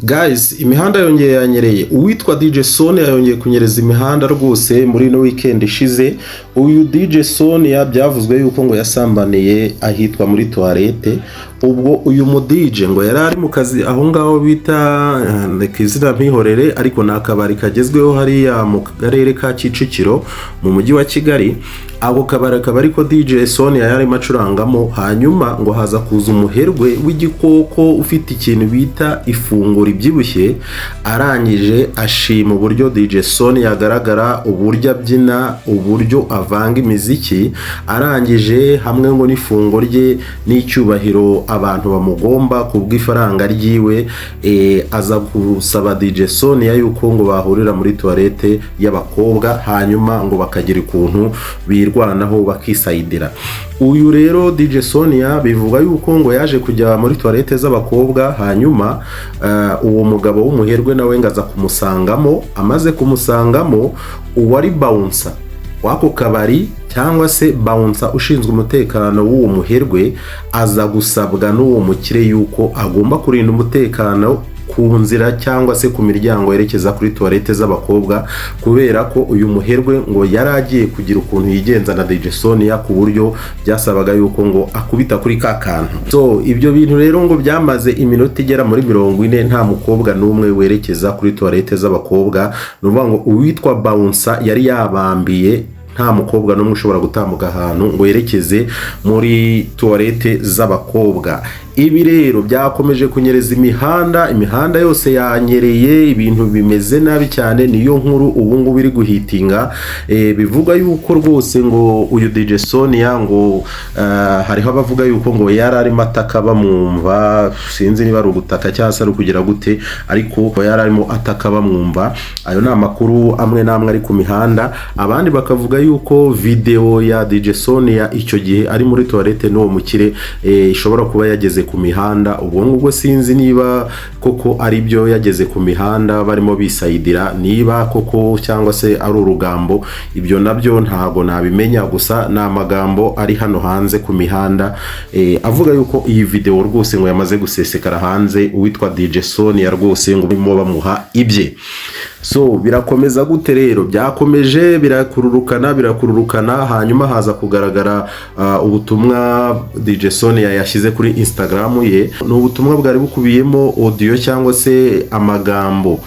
Guys, imihanda yongeye yanyereye. Uwitwa DJ Sonia yongeye kunyereza imihanda rwose muri no weekend ishize. Uyu DJ Sonia byavuzwe yuko ngo yasambaniye ahitwa muri toilette. Ubwo uyu mu DJ ngo yari ari mu kazi aho ngaho bita Nekizira Mpihorere, ariko nakabari kagezweho hariya mu karere ka Kicukiro mu mujyi wa Kigali. Ako kabari ko DJ Sonia yari macurangamo, hanyuma ngo haza kuza umuherwe w'igikoko ufite ikintu bita ifunguro ibyibushye, arangije ashima uburyo DJ Sonia yagaragara, uburyo abyina, uburyo avanga imiziki, arangije hamwe ngo n'ifungo rye n'icyubahiro abantu bamugomba kubw'ifaranga ryiwe, aza gusaba DJ Sonia yuko ngo bahurira muri toilette y'abakobwa, hanyuma ngo bakagira ikuntu birwanaho bakisayidira. Uyu rero DJ Sonia bivuga yuko ngo yaje kujya muri toilette z'abakobwa, hanyuma uwo mugabo w'umuherwe nawe ngaza kumusangamo. Amaze kumusangamo, uwari bouncer wako kabari cyangwa se bouncer ushinzwe umutekano w'uwo muherwe aza gusabwa n'uwo mukire yuko agomba kurinda umutekano ku nzira cyangwa se ku miryango yerekeza kuri toilette z'abakobwa, kubera ko uyu muherwe ngo yaragiye kugira ukuntu yigenza na DJ Sonia ku buryo byasabaga yuko ngo akubita kuri ka kantu. So ibyo bintu rero ngo byamaze iminota igera muri 40 nta mukobwa n'umwe werekeza kuri toilette z'abakobwa. Nuvuga ngo uwitwa bouncer yari yabambiye nta mukobwa n'umwe ushobora gutambuka ahantu ngo yerekeze muri toilette z'abakobwa. Ibi rero byakomeje kunyereza imihanda yose yanyereye, ibintu bimeze nabi cyane. Niyo nkuru ubu ngubu iri guhitinga, bivuga yuko rwose ngo uyu DJ Sonia ngo hariho abavuga yuko ngo yari arimo ataka bamwumva, sinzi niba ari ugutaka cyangwa se ari kugira gute, ariko yari arimo ataka bamwumva. Ayo ni amakuru amwe namwe ari ku mihanda. Abandi bakavuga yuko video ya DJ Sonia icyo gihe ari muri toilette n'uwo mukire ishobora kuba yageze ku mihanda. Ubwo ngubwo sinzi niba koko ari byo yageze ku mihanda barimo bisayidira, niba koko cyangwa se ari urugambo, ibyo nabyo ntago nabimenya. Gusa na amagambo ari hano hanze ku mihanda avuga yuko iyi video rwose ngo yamaze gusesekara hanze. Uwitwa DJ Sonia rwose ngo bimo bamuha ibye. So birakomeza gute rero? Byakomeje birakururukana, hanyuma haza kugaragara ubutumwa DJ Sonia yashyize kuri Instagram ye. Ni ubutumwa bwari bukubiyemo audio cyangwa se amagambo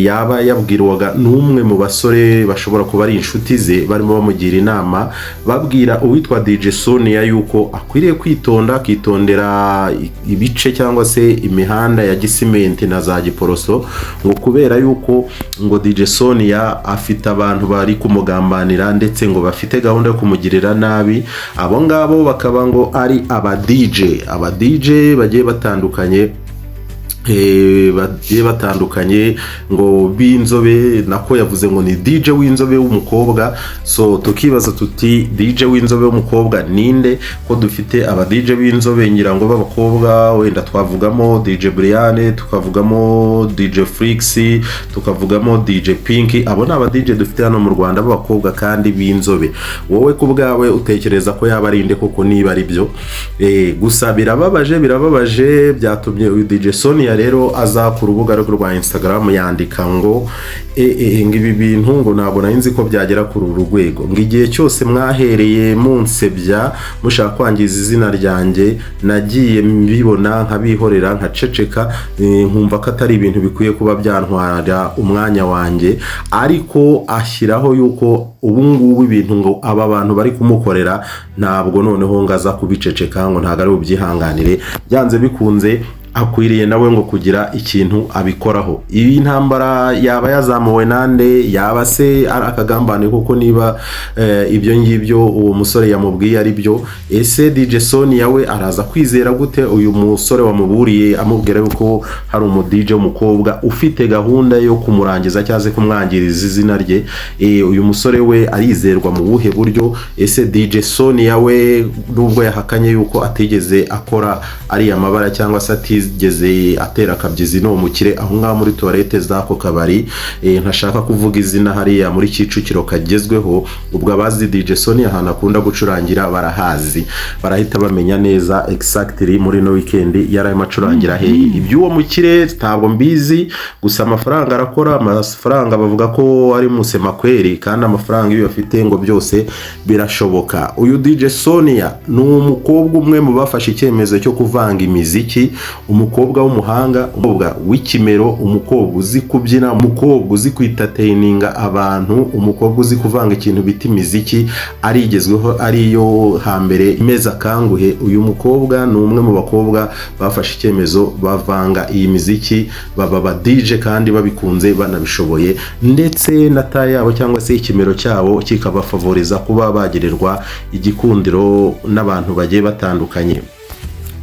yaba yabwirwaga n'umwe mu basore bashobora kuba ari inshuti ze, barimo bamugira inama babwira uwitwa DJ Sonia yuko akwiriye kwitonda, akitondera ibice cyangwa se imihanda ya gisimenti na za giporoso, ngo kubera yuko ngo DJ Sonia afite abantu bari kumugambanira ndetse ngo bafite gahunda yo kumugirira nabi. Abo ngabo bakaba ngo ari aba DJ bagiye batandukanye ngo b'inzobe, nako yavuze ngo ni DJ w'inzobe w'umukobwa. So tukibaza tuti DJ w'inzobe w'umukobwa ninde, ko dufite aba DJ b'inzobe ngira ngo b'abakobwa wenda twavugamo DJ Brian, tukavugamo DJ Flix, tukavugamo DJ Pink. Abo ni aba DJ dufite hano mu Rwanda b'abakobwa kandi b'inzobe. Wowe ku bwawe utekereza ko yaba arinde koko niba ari byo? Gusa birababaje byatumye uyu DJ Sonia rero aza ku rubuga rwa Instagram yandika ngo ibi bintu ngo ntabwo nzi ko byagera kuri uru rwego, ngo igihe cyose mwahereye munsebya mushaka kwangiza izina ryanjye nagiye mbibona nkabihorera nkaceceka, nkumva ko atari ibintu bikwiye kuba byantwara umwanya wanjye. Ariko ashyiraho yuko ubu ngubu ibintu ngo aba bantu bari kumukorera ntabwo noneho ngaza kubiceceka, ngo ntabwo ari ubyihanganire, byanze bikunze akwiriye nawe ngo kugira ikintu abikoraho. Iyi ntambara yaba yazamuwe nande, yaba se akagambane koko niba ibyo ngibyo uwo musore yamubwiye ari byo? Ese DJ Sonia we araza kwizera gute uyu musore wamuburiye amubwira yuko hari umu DJ w'umukobwa ufite gahunda yo kumurangiza cyangwa se kumwangiriza izina rye? Uyu musore we arizerwa mu buhe buryo? Ese DJ Sonia we nubwo yahakanye yuko atigeze akora ari amabara cyangwa se yigeze atera akabyizi no mukire aho ngaho muri toilette zako kabari, ntashaka kuvuga izina hariya muri Kicukiro kagezweho. Ubwo abazi DJ Sony ahantu akunda gucurangira barahazi, barahita bamenya neza exactly muri no weekend yarayima acurangira hehe. Iby'uwo mukire ntabwo mbizi, gusa amafaranga arakora, amafaranga bavuga ko ari musema kweri, kandi amafaranga iyo afite ngo byose birashoboka. Uyu DJ Sonia ni umukobwa umwe mu bafashe icyemezo cyo kuvanga imiziki, umukobwa w'umuhanga, umukobwa w'ikimero, umukobwa uzi kubyina, umukobwa uzi kwitataininga abantu, umukobwa uzi kuvanga ikintu bita imiziki arigezweho, ariyo hambere meza kanguhe. Uyu mukobwa ni umwe mu bakobwa bafashe icyemezo bavanga iyi miziki, baba ba DJ kandi babikunze banabishoboye, ndetse na taye yabo cyangwa se ikimero cyabo kikabafavoriza kuba bagererwa igikundiro n'abantu bagiye batandukanye.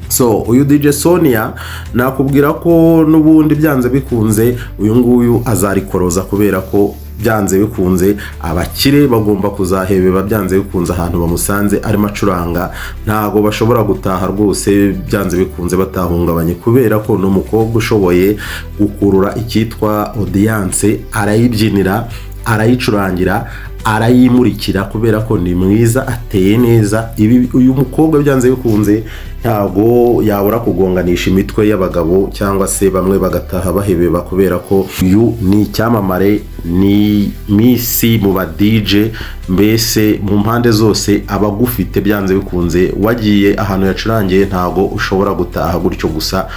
So uyu DJ Sonia nakubwira ko nubundi byanze bikunze uyu nguyu azarikoroza, kubera ko byanze bikunze abakire bagomba kuzahebeba, byanze bikunze ahantu bamusanze arimo acuranga ntago bashobora gutaha rwose, byanze bikunze batahungabanye, kubera ko no mukobwa ushoboye gukurura icyitwa audience, arayibyinira, arayicurangira, arayimurikira, kubera ko ni mwiza, ateye neza. Uyu mukobwa byanze bikunze ntago yabura kugonganisha imitwe y'abagabo cyangwa se bamwe bagataha bahebeba, kubera ko uyu ni icyamamare, ni misi mu ba DJ, mbese mu mpande zose abagufite byanze bikunze. Wagiye ahantu yacurangiye ntago ushobora gutaha gutyo gusa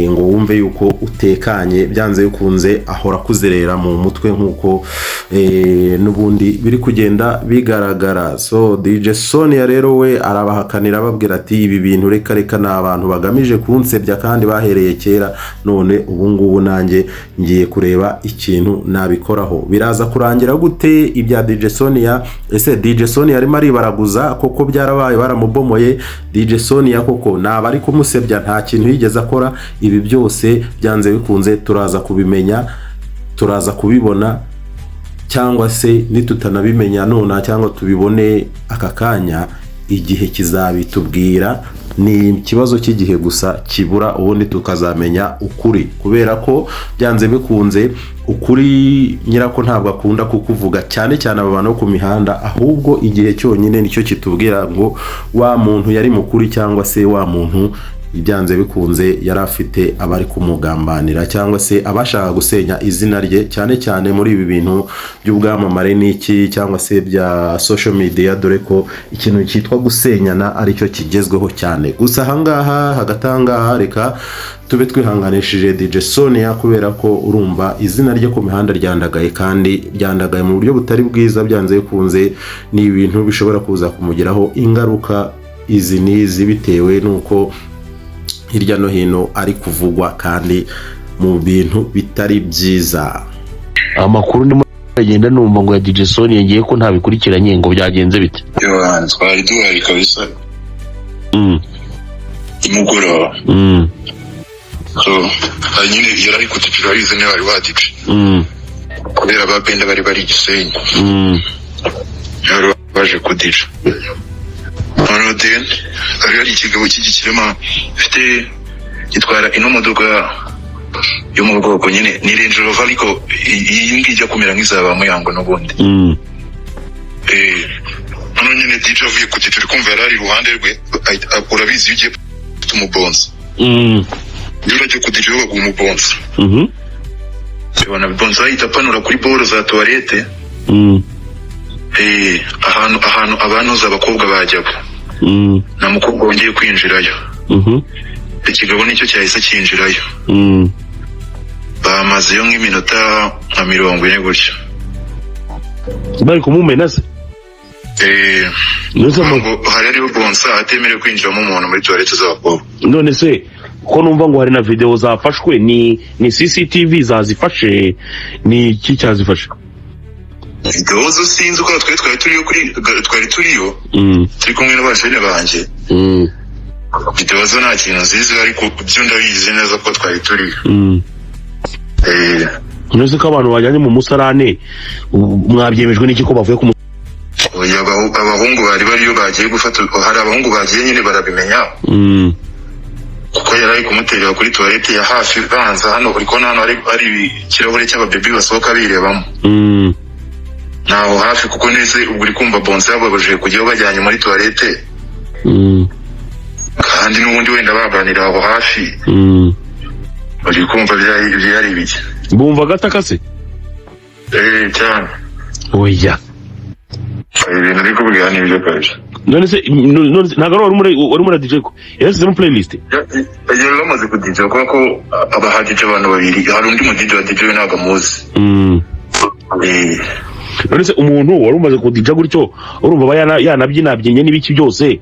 ngo wumve yuko utekanye, byanze bikunze ahora kuzerera mu mutwe nkuko nubundi biri kugenda bigaragara. So DJ Sonia rero we arabahakanira babwira ati ibi bintu reka na abantu bagamije kunsebya kandi bahereye kera, none ubu ngubu nanjye ngiye kureba ikintu nabikoraho. Biraza kurangira gute ibya DJ Sonia? Ese DJ Sonia arimo aribaraguza koko byarabaye baramubomoye? DJ Sonia koko naba ari kumusebya nta kintu yigeze akora? Ibi byose byanze bikunze turaza kubimenya, turaza kubibona, cyangwa se nitutanabimenya none cyangwa tubibone aka kanya, igihe kizabitubwira. Ni ikibazo cy'igihe gusa kibura, ubundi tukazamenya ukuri, kubera ko byanze bikunze ukuri nyirako ntabwo akunda kukuvuga, cyane cyane aba bantu ku mihanda, ahubwo igihe cyonyine nicyo kitubwira ngo wa muntu yari mukuri cyangwa se wa muntu ibyanze bikunze yari afite abari kumugambanira cyangwa se abashaka gusenya izina rye, cyane cyane muri ibi bintu by'ubwamamare n'iki cyangwa se bya social media, dore ko ikintu cyitwa gusenyana aricyo kigezweho cyane. Gusa ahangaha hagatangaha reka tube twihanganishije DJ Sonia, kubera ko urumva izina rye ku mihanda ryandagaye, kandi ryandagaye mu buryo butari bwiza. Byanze bikunze ni ibintu bishobora kuza kumugiraho ingaruka izi n'izi, bitewe nuko hirya no hino ari kuvugwa kandi mu bintu bitari byiza. Amakuru ndimo agenda numva ngo ya DJ Sonia ngiye ko ntabikurikiranye, ngo byagenze bite? Yo twari duhari kabisa. Imugoroba. So nyine yari kutujura izi ne bari badije. Kubera babenda bari Gisenyi. Yaro baje kudija. Then ari ikigabo cy'igikirema ifite gitwara ino modoka yo mu bwoko nyine ni Range Rover, ariko iyi ngiyi ijya kumera nk'izaba muyango n'ubundi. Hano nyine DJ avuye ku gituri kumva yari iruhande rwe, urabizi ugiye tumubonza. Iyo uraje ku DJ wo kumubonza. Ubona bonza itapanura kuri boro za toilette. Ahantu abantu z'abakobwa bajyabo. Na mukobwa wongeye kwinjirayo. Ikigabo nicyo cyahise cyinjirayo. Bamazeyo nk'iminota nka 40 gutyo. Bari kumumena se? Hari ariho bonsa atemere kwinjiramo umuntu muri toilette z'abakobwa. None se ko numva ngo hari na video zafashwe, ni CCTV zazifashe, ni iki cyazifashe? Video zo sinzi uko twari turiyo turi kumwe n'abashene banje. Video zo nta kintu nziza, ariko byo ndabizi neza ko twari turiyo. Nose ko abantu bajyanye mu musarane mwabyemejwe n'iki ko bavuye ku abahungu bari bariyo bagiye gufata, hari abahungu bagiye nyine barabimenya. kuko yari ari kumuterera kuri toilette ya hafi banza hano uri kubona hano ari ikirahure cy'ababebi basohoka birebamo naho hafi kuko nese ubwo uri kumva bonse yababaje kujyaho bajyanye muri toilette kandi n'ubundi wenda baganira aho hafi bari kumva byari ibiki bumva gatakase cyane oya ibintu ari kubwira ni ibyo kabisa none se ntabwo wari muri DJ ko yasizemo playlist yari bamaze ku DJ kuko abahagije abantu babiri hari undi mu DJ wa DJ ntabwo amuzi none se umuntu wari umaze ku DJ gutyo urumva aba yanabyinabyinnye n'ibiki byose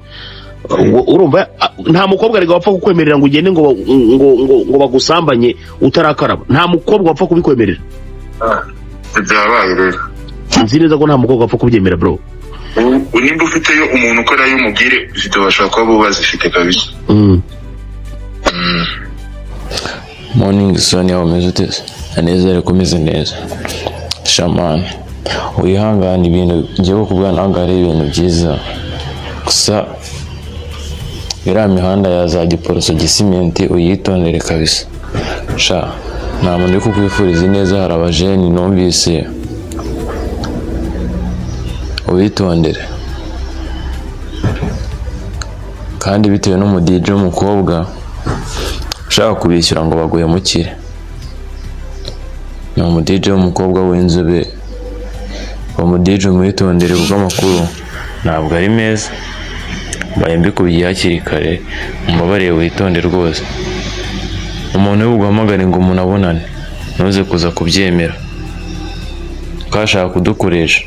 urumva nta mukobwa ariko wapfa kukwemerera ngo ugende ngo bagusambanye utarakaraba nta mukobwa wapfa kubikwemerera byabaye rero nzi neza ko nta mukobwa wapfa kubyemera bro nimba ufiteyo umuntu ukorayo umubwire ufite bashaka kuba bo bazifite kabisa Morning Sonia umeze uteze anezere kumeze neza shaman wihangana ibintu ngiye kubwa nangare ibintu byiza gusa iriya mihanda ya Giporoso Gisimenti uyitondere kabisa sha nta muntu uri kukwifuriza neza hari abajeni numvise uyitondere kandi bitewe n'umudije w'umukobwa ushaka kubishyura ngo baguhemukire ni umudije w'umukobwa w'inzobe umudije umwitondere kuko amakuru ntabwo ari meza mbaye mbikubiye hakiri kare umbabarire witonde rwose umuntu w'uguhamagare ngo umuntu abonane ntuze kuza kubyemera ukashaka kudukoresha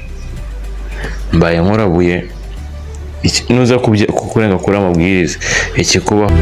mbaye nkurabuye nuza kukurenga kuri amabwiriza ikikubaho